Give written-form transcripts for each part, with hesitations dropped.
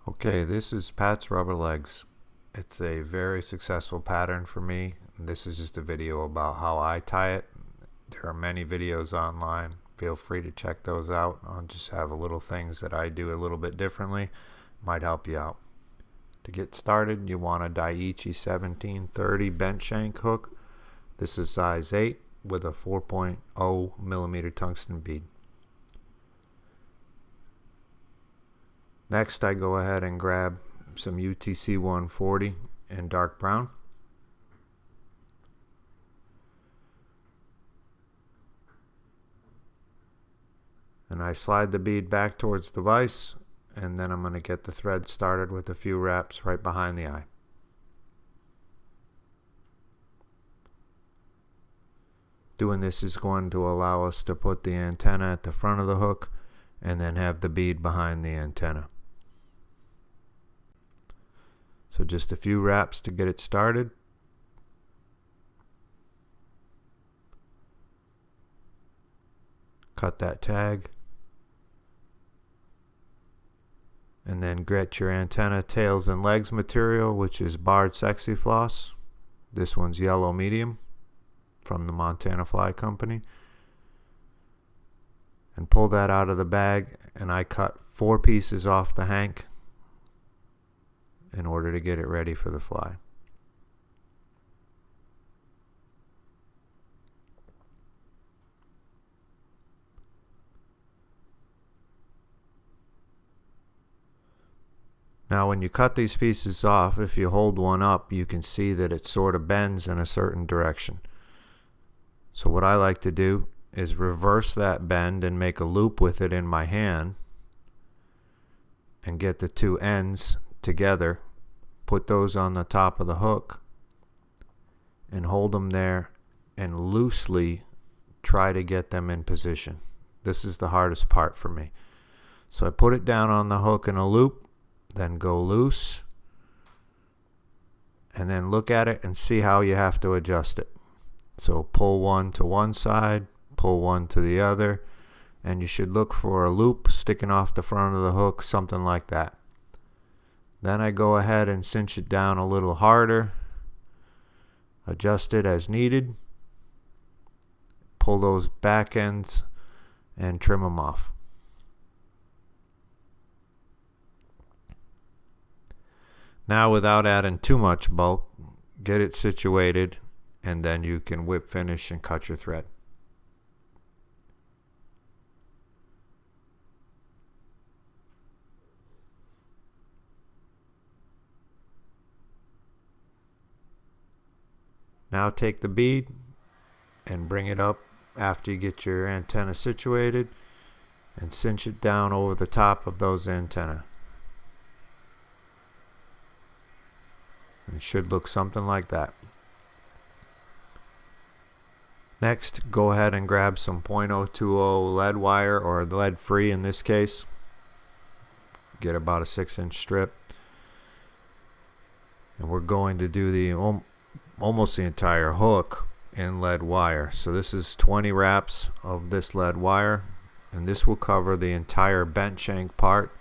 Okay, this is Pat's Rubber Legs. It's a very successful pattern for me. This is just a video about how I tie it. There are many videos online. Feel free to check those out. I'll just have a little things that I do a little bit differently. Might help you out. To get started, you want a Daichi 1730 bent shank hook. This is size 8 with a 4.0 millimeter tungsten bead. Next, I go ahead and grab some UTC 140 in dark brown. And I slide the bead back towards the vise, and then I'm going to get the thread started with a few wraps right behind the eye. Doing this is going to allow us to put the antenna at the front of the hook and then have the bead behind the antenna. So just a few wraps to get it started. Cut that tag. And then get your antenna tails and legs material, which is barred Sexi floss. This one's yellow medium from the Montana Fly Company. And pull that out of the bag, and I cut 4 pieces off the hank in order to get it ready for the fly. Now when you cut these pieces off, if you hold one up, you can see that it sort of bends in a certain direction. So what I like to do is reverse that bend and make a loop with it in my hand and get the two ends together, put those on the top of the hook and hold them there and loosely try to get them in position. This is the hardest part for me. So I put it down on the hook in a loop, then go loose, and then look at it and see how you have to adjust it. So pull one to one side, pull one to the other, and you should look for a loop sticking off the front of the hook, something like that. Then I go ahead and cinch it down a little harder, adjust it as needed, pull those back ends and trim them off. Now, without adding too much bulk, get it situated, and then you can whip finish and cut your thread. Now take the bead and bring it up after you get your antenna situated and cinch it down over the top of those antennae. It should look something like that. Next, go ahead and grab some .020 lead wire, or lead free in this case. Get about a 6-inch strip. And we're going to do the almost the entire hook in lead wire. So this is 20 wraps of this lead wire, and this will cover the entire bent shank part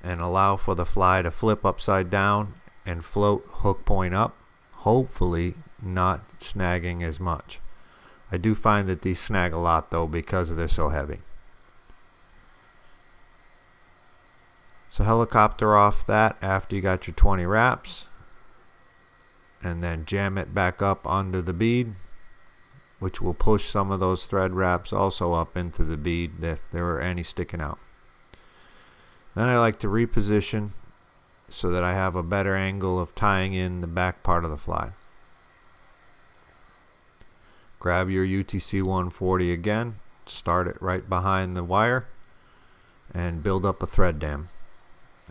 and allow for the fly to flip upside down and float hook point up, hopefully not snagging as much. I do find that these snag a lot though because they're so heavy. So helicopter off that after you got your 20 wraps, and then jam it back up onto the bead, which will push some of those thread wraps also up into the bead if there are any sticking out. Then I like to reposition so that I have a better angle of tying in the back part of the fly. Grab your UTC 140 again, start it right behind the wire, and build up a thread dam.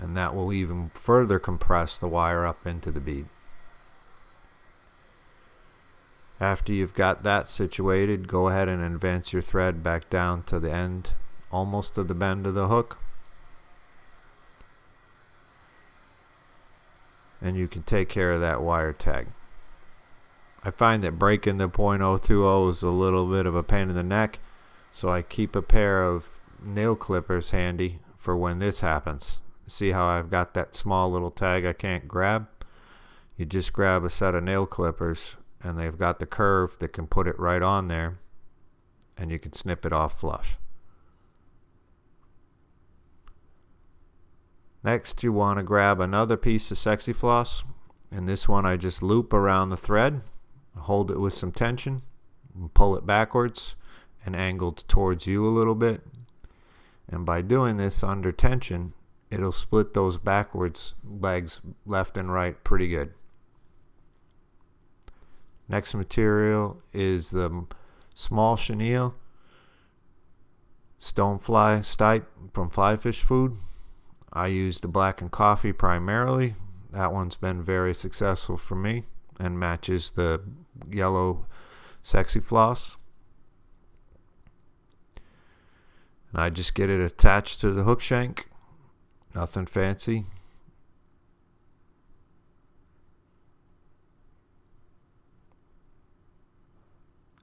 And that will even further compress the wire up into the bead. After you've got that situated, go ahead and advance your thread back down to the end, almost to the bend of the hook. And you can take care of that wire tag. I find that breaking the .020 is a little bit of a pain in the neck, so I keep a pair of nail clippers handy for when this happens. See how I've got that small little tag I can't grab? You just grab a set of nail clippers and they've got the curve that can put it right on there, and you can snip it off flush. Next, you want to grab another piece of Sexi floss, and this one I just loop around the thread, hold it with some tension, and pull it backwards and angled towards you a little bit. And by doing this under tension, it'll split those backwards legs left and right pretty good. Next material is the small chenille Stonefly stipe from Flyfish Food. I use the black and coffee primarily. That one's been very successful for me and matches the yellow Sexi floss. And I just get it attached to the hook shank. Nothing fancy.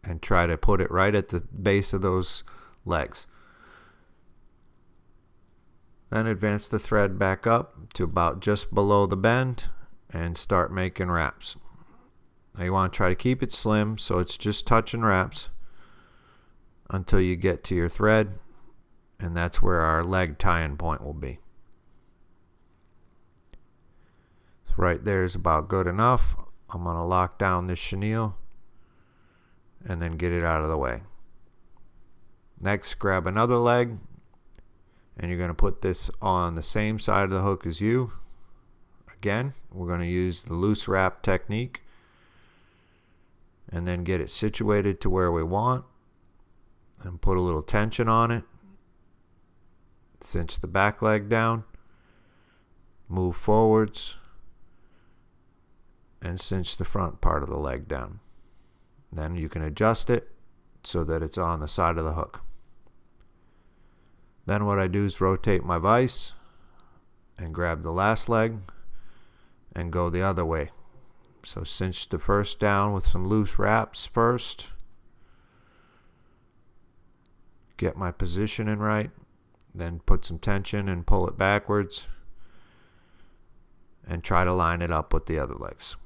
And try to put it right at the base of those legs. Then advance the thread back up to about just below the bend and start making wraps. Now you want to try to keep it slim so it's just touching wraps until you get to your thread, and that's where our leg tie-in point will be. So right there is about good enough. I'm going to lock down this chenille and then get it out of the way. Next, grab another leg, and you're going to put this on the same side of the hook as you. Again, we're going to use the loose wrap technique and then get it situated to where we want and put a little tension on it. Cinch the back leg down, move forwards, and cinch the front part of the leg down. Then you can adjust it so that it's on the side of the hook. Then what I do is rotate my vise and grab the last leg and go the other way. So cinch the first down with some loose wraps first. Get my positioning right. Then put some tension and pull it backwards. And try to line it up with the other legs.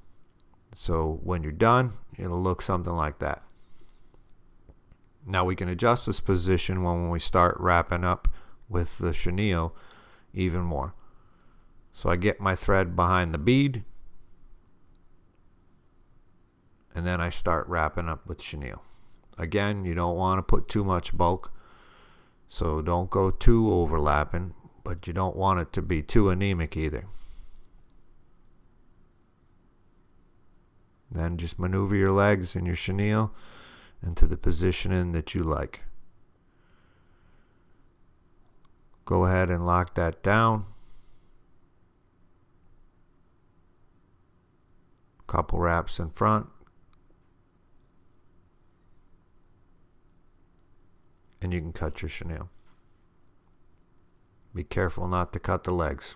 So when you're done, it'll look something like that. Now we can adjust this position when we start wrapping up with the chenille even more. So I get my thread behind the bead, and then I start wrapping up with chenille. Again, you don't want to put too much bulk, so don't go too overlapping, but you don't want it to be too anemic either. Then just maneuver your legs and your chenille into the positioning that you like. Go ahead and lock that down. Couple wraps in front. And you can cut your chenille. Be careful not to cut the legs.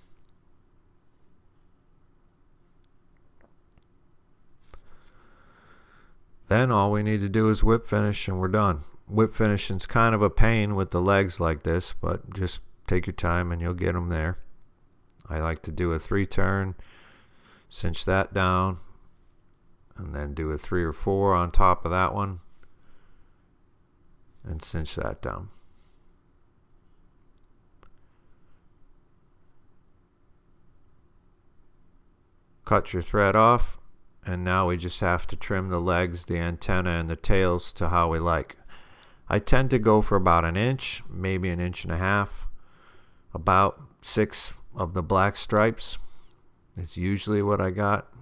Then all we need to do is whip finish and we're done. Whip finishing is kind of a pain with the legs like this, but just take your time and you'll get them there. I like to do a 3-turn, cinch that down, and then do a 3 or 4 on top of that one, and cinch that down. Cut your thread off. And now we just have to trim the legs, the antenna, and the tails to how we like. I tend to go for about 1 inch, maybe 1.5 inches. About 6 of the black stripes is usually what I got.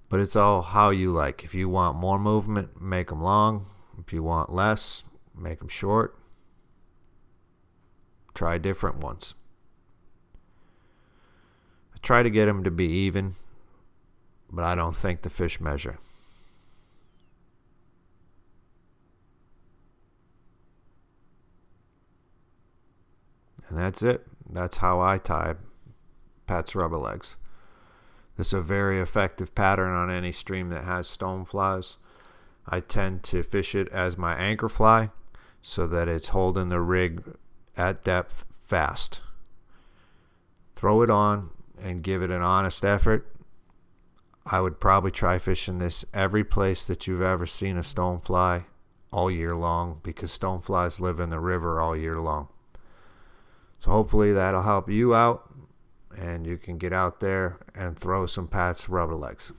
But it's all how you like. If you want more movement, make them long. If you want less, make them short. Try different ones. Try to get them to be even, but I don't think the fish measure. And that's it. That's how I tie Pat's rubber legs. This is a very effective pattern on any stream that has stoneflies. I tend to fish it as my anchor fly so that it's holding the rig at depth fast. Throw it on and give it an honest effort. I would probably try fishing this every place that you've ever seen a stonefly all year long, because stoneflies live in the river all year long. So hopefully that'll help you out and you can get out there and throw some Pat's rubber legs.